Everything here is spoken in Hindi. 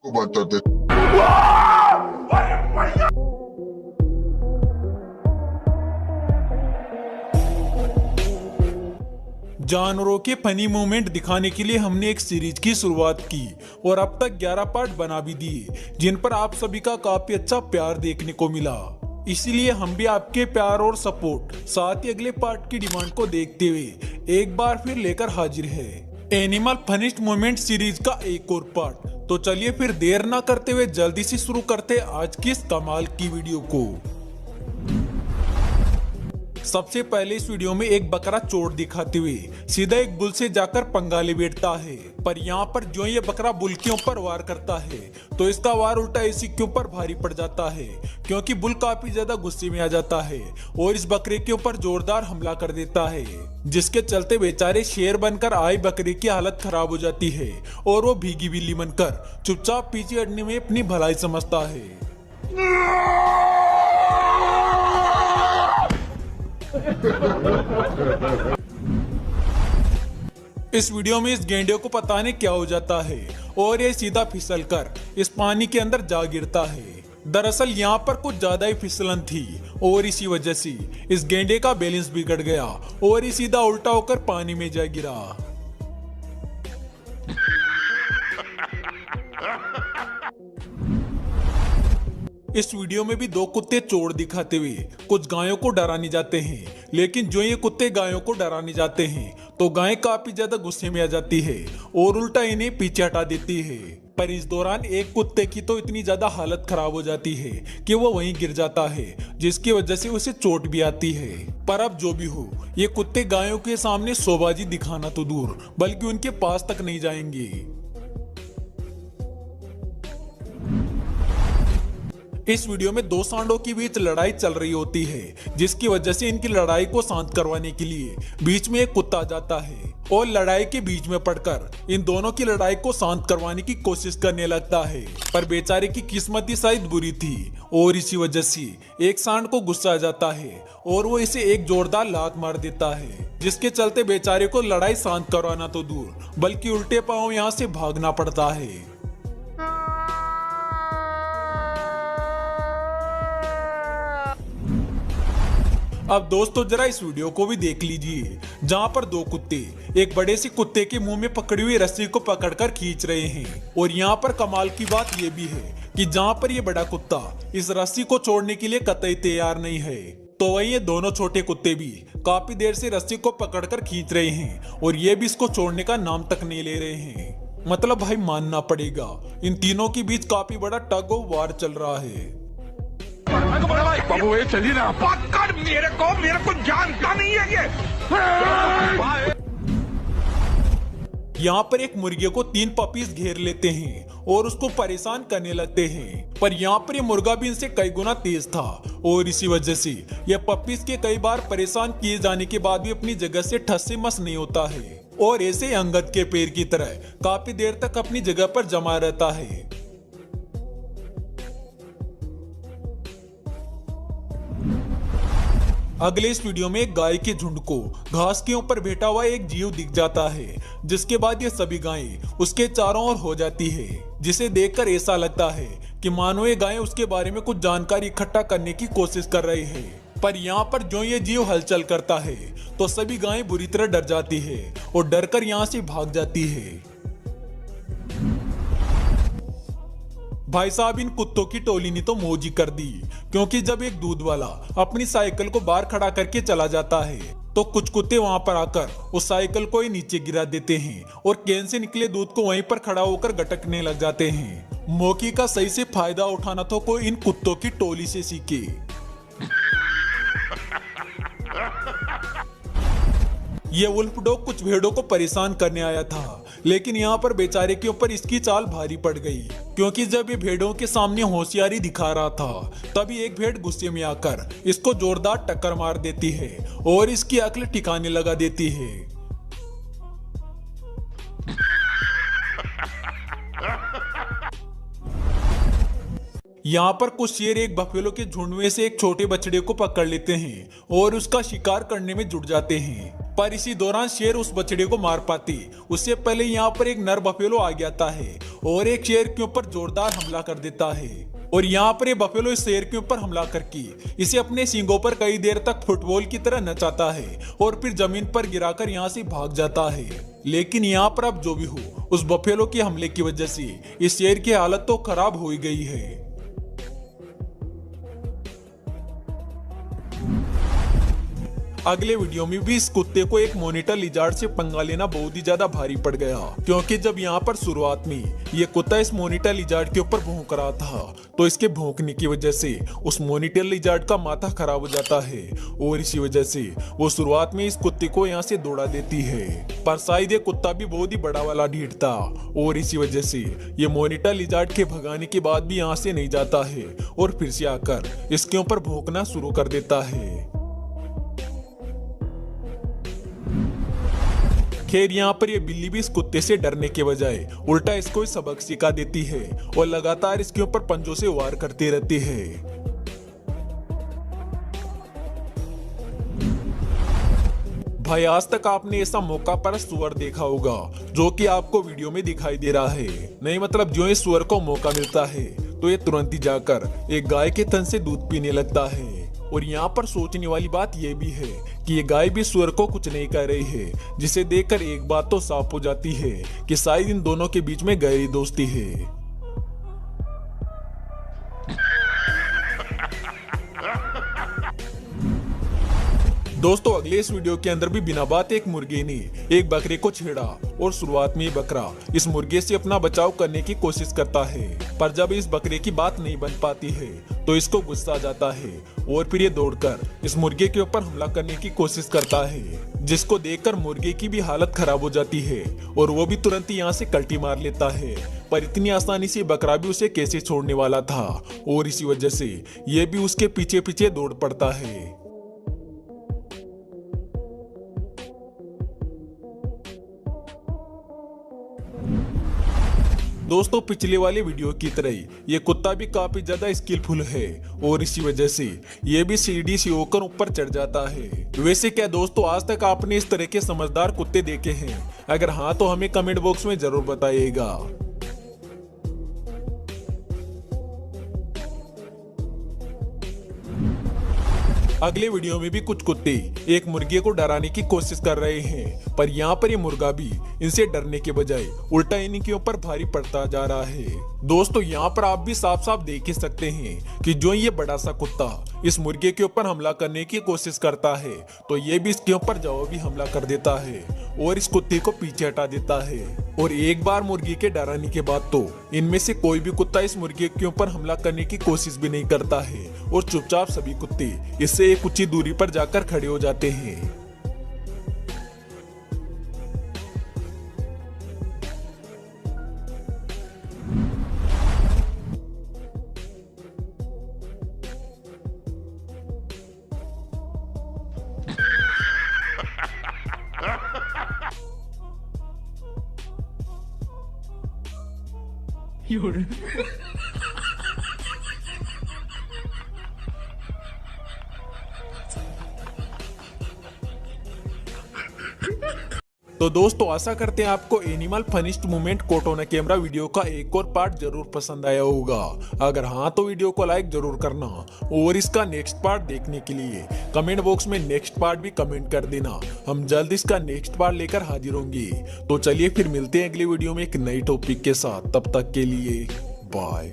को बताते। जानवरों के फनी मूवमेंट दिखाने के लिए हमने एक सीरीज की शुरुआत की और अब तक 11 पार्ट बना भी दिए, जिन पर आप सभी का काफी अच्छा प्यार देखने को मिला। इसीलिए हम भी आपके प्यार और सपोर्ट साथ ही अगले पार्ट की डिमांड को देखते हुए एक बार फिर लेकर हाजिर है एनिमल फनीस्ट मोमेंट सीरीज का एक और पार्ट। तो चलिए फिर देर ना करते हुए जल्दी से शुरू करते आज की इस कमाल की वीडियो को। सबसे पहले इस वीडियो में एक बकरा चोट दिखाते हुए सीधा एक बुल से जाकर पंगा ले बैठता है, पर यहाँ पर जो ये बकरा बुल के ऊपर वार करता है तो इसका वार उल्टा इसी के ऊपर भारी पड़ जाता है, क्योंकि बुल काफी ज्यादा गुस्से में आ जाता है और इस बकरे के ऊपर जोरदार हमला कर देता है, जिसके चलते बेचारे शेर बनकर आए बकरे की हालत खराब हो जाती है और वो भीगी बिल्ली बनकर चुपचाप पीछे हटने में अपनी भलाई समझता है। इस वीडियो में इस गेंडे को पता नहीं क्या हो जाता है और ये सीधा फिसल कर इस पानी के अंदर जा गिरता है। दरअसल यहाँ पर कुछ ज्यादा ही फिसलन थी और इसी वजह से इस गेंडे का बैलेंस बिगड़ गया और ये सीधा उल्टा होकर पानी में जा गिरा। इस वीडियो में भी दो कुत्ते चोर दिखाते हुए कुछ गायों को डराने जाते हैं, लेकिन जो ये कुत्ते गायों को डराने जाते हैं तो गायें काफी ज्यादा गुस्से में आ जाती है और उल्टा इन्हें पीछे हटा देती है। पर इस दौरान एक कुत्ते की तो इतनी ज्यादा हालत खराब हो जाती है कि वो वहीं गिर जाता है, जिसकी वजह से उसे चोट भी आती है। पर अब जो भी हो, ये कुत्ते गायों के सामने शोबाजी दिखाना तो दूर बल्कि उनके पास तक नहीं जाएंगे। इस वीडियो में दो सांडों के बीच लड़ाई चल रही होती है, जिसकी वजह से इनकी लड़ाई को शांत करवाने के लिए बीच में एक कुत्ता आ जाता है और लड़ाई के बीच में पड़कर इन दोनों की लड़ाई को शांत करवाने की कोशिश करने लगता है। पर बेचारे की किस्मत ही शायद बुरी थी और इसी वजह से एक सांड को गुस्सा आ जाता है और वो इसे एक जोरदार लात मार देता है, जिसके चलते बेचारे को लड़ाई शांत करवाना तो दूर बल्कि उल्टे पांव यहाँ से भागना पड़ता है। अब दोस्तों जरा इस वीडियो को भी देख लीजिए, जहाँ पर दो कुत्ते एक बड़े से कुत्ते के मुंह में पकड़ी हुई रस्सी को पकड़कर खींच रहे हैं और यहाँ पर कमाल की बात यह भी है कि जहाँ पर ये बड़ा कुत्ता इस रस्सी को छोड़ने के लिए कतई तैयार नहीं है, तो वही ये दोनों छोटे कुत्ते भी काफी देर से रस्सी को पकड़कर खींच रहे हैं और ये भी इसको छोड़ने का नाम तक नहीं ले रहे हैं। मतलब भाई मानना पड़ेगा, इन तीनों के बीच काफी बड़ा टग ऑफ वार चल रहा है। बाबू ये चलिए ना, पकड़ मेरे को जानता नहीं है ये। यहाँ पर एक मुर्गे को तीन पपीज घेर लेते हैं और उसको परेशान करने लगते हैं, पर यहाँ पर ये मुर्गा भी इनसे कई गुना तेज था और इसी वजह से यह पपीज के कई बार परेशान किए जाने के बाद भी अपनी जगह से ठस से मस नहीं होता है और ऐसे अंगद के पैर की तरह काफी देर तक अपनी जगह पर जमा रहता है। अगले इस वीडियो में एक गाय के झुंड को घास के ऊपर बैठा हुआ एक जीव दिख जाता है, जिसके बाद ये सभी गायें उसके चारों ओर हो जाती है, जिसे देखकर ऐसा लगता है कि मानो ये गायें उसके बारे में कुछ जानकारी इकट्ठा करने की कोशिश कर रही है। पर यहाँ पर जो ये जीव हलचल करता है तो सभी गायें बुरी तरह डर जाती है और डरकर यहाँ से भाग जाती है। भाई साहब इन कुत्तों की टोली ने तो मौज ही कर दी, क्योंकि जब एक दूध वाला अपनी साइकिल को बाहर खड़ा करके चला जाता है तो कुछ कुत्ते वहां पर आकर उस साइकिल को ही नीचे गिरा देते हैं और कैन से निकले दूध को वहीं पर खड़ा होकर गटकने लग जाते हैं। मौके का सही से फायदा उठाना तो कोई इन कुत्तों की टोली से सीखे। ये वुल्फ डॉग कुछ भेड़ों को परेशान करने आया था, लेकिन यहाँ पर बेचारे के ऊपर इसकी चाल भारी पड़ गई, क्योंकि जब ये भेड़ों के सामने होशियारी दिखा रहा था तभी एक भेड़ गुस्से में आकर इसको जोरदार टक्कर मार देती है और इसकी अक्ल ठिकाने लगा देती है। यहाँ पर कुछ शेर एक बफेलो के झुंड में से एक छोटे बछड़े को पकड़ लेते हैं और उसका शिकार करने में जुट जाते हैं, पर इसी दौरान शेर उस बछड़े को मार पाती उससे पहले यहाँ पर एक नर बफेलो आ जाता है और एक शेर के ऊपर जोरदार हमला कर देता है। और यहाँ पर ये बफेलो इस शेर के ऊपर हमला करके इसे अपने सींगों पर कई देर तक फुटबॉल की तरह नचाता है और फिर जमीन पर गिराकर यहाँ से भाग जाता है। लेकिन यहाँ पर अब जो भी हो, उस बफेलो के हमले की वजह से इस शेर की हालत तो खराब हो ही गई है। अगले वीडियो में भी इस कुत्ते को एक मॉनिटर लिजार्ड से पंगा लेना बहुत ही ज्यादा भारी पड़ गया, क्योंकि जब यहाँ पर शुरुआत में ये कुत्ता इस मॉनिटर लिजार्ड के ऊपर भौंक रहा था तो इसके भौंकने की वजह से उस मॉनिटर लिजार्ड का माथा खराब हो जाता है और इसी वजह से वो शुरुआत में इस कुत्ते को यहाँ से दौड़ा देती है। पर शायद ये कुत्ता भी बहुत ही बड़ा वाला ढीठ था और इसी वजह से ये मॉनिटर लिजार्ड के भगाने के बाद भी यहाँ से नहीं जाता है और फिर से आकर इसके ऊपर भौंकना शुरू कर देता है। खैर यहाँ पर ये बिल्ली भी इस कुत्ते से डरने के बजाय उल्टा इसको सबक सिखा देती है और लगातार इसके ऊपर पंजों से वार करती रहती है। भाई आज तक आपने ऐसा मौका पर सुअर देखा होगा जो कि आपको वीडियो में दिखाई दे रहा है? नहीं, मतलब जो इस सुअर को मौका मिलता है तो ये तुरंत ही जाकर एक गाय के थन से दूध पीने लगता है। और यहाँ पर सोचने वाली बात यह भी है कि ये गाय भी सुअर को कुछ नहीं कह रही है, जिसे देखकर एक बात तो साफ हो जाती है कि शायद इन दोनों के बीच में गहरी दोस्ती है। दोस्तों अगले इस वीडियो के अंदर भी बिना बात एक मुर्गे ने एक बकरे को छेड़ा और शुरुआत में बकरा इस मुर्गे से अपना बचाव करने की कोशिश करता है, पर जब इस बकरे की बात नहीं बन पाती है तो इसको गुस्सा आ जाता है और फिर ये दौड़कर इस मुर्गे के ऊपर हमला करने की कोशिश करता है, जिसको देखकर मुर्गे की भी हालत खराब हो जाती है और वो भी तुरंत ही यहाँ से कल्टी मार लेता है। पर इतनी आसानी से बकरा भी उसे कैसे छोड़ने वाला था और इसी वजह से ये भी उसके पीछे पीछे दौड़ पड़ता है। दोस्तों पिछले वाले वीडियो की तरह ये कुत्ता भी काफी ज्यादा स्किलफुल है और इसी वजह से ये भी सीढ़ी से होकर ऊपर चढ़ जाता है। वैसे क्या दोस्तों आज तक आपने इस तरह के समझदार कुत्ते देखे हैं? अगर हाँ तो हमें कमेंट बॉक्स में जरूर बताइएगा। अगले वीडियो में भी कुछ कुत्ते एक मुर्गे को डराने की कोशिश कर रहे हैं, पर यहाँ पर ये मुर्गा भी इनसे डरने के बजाय उल्टा इन्हीं के ऊपर भारी पड़ता जा रहा है। दोस्तों यहाँ पर आप भी साफ साफ देख ही सकते हैं कि जो ये बड़ा सा कुत्ता इस मुर्गे के ऊपर हमला करने की कोशिश करता है तो ये भी इसके ऊपर जवाबी हमला कर देता है और इस कुत्ते को पीछे हटा देता है। और एक बार मुर्गी के डराने के बाद तो इनमें से कोई भी कुत्ता इस मुर्गे के ऊपर हमला करने की कोशिश भी नहीं करता है और चुपचाप सभी कुत्ते इससे एक ऊंची दूरी पर जाकर खड़े हो जाते हैं। तो दोस्तों आशा करते हैं आपको animal funniest moment caught on camera video का एक और पार्ट जरूर पसंद आया होगा। अगर हाँ तो वीडियो को लाइक जरूर करना और इसका नेक्स्ट पार्ट देखने के लिए कमेंट बॉक्स में नेक्स्ट पार्ट भी कमेंट कर देना। हम जल्द इसका नेक्स्ट पार्ट लेकर हाजिर होंगे। तो चलिए फिर मिलते हैं अगले वीडियो में एक नई टॉपिक के साथ। तब तक के लिए बाय।